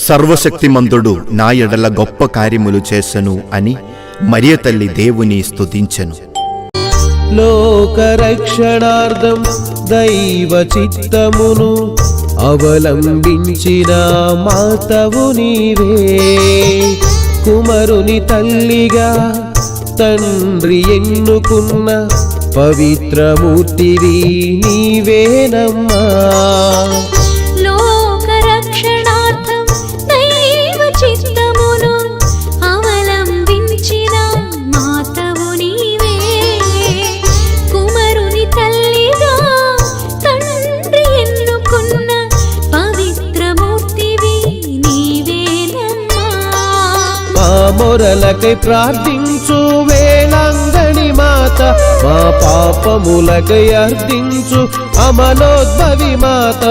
సర్వశక్తిమంతుడు నా ఎడల గొప్ప కార్యములు చేసెను అని మరియ తల్లి దేవుని స్తుతించెను. లోకరక్షణార్థం దైవ చిత్తమును అవలంబించిన మాతవు నీవే. కుమరుని తల్లిగా తండ్రి ఎన్నుకున్న పవిత్రమూర్తివి నీవేనమ్మా. లోకరక్షణార్థం దైవ చిత్తమును అవలంబించిన మాతవు నీవే. కుమరుని తల్లిగా తండ్రి ఎన్నుకున్న పవిత్రమూర్తివి నీవేనమ్మా. మా మొరలకై ప్రార్థించు వేళాంగణి మాత, మా పాపములకై అర్థించు అమలోద్భవి మాత.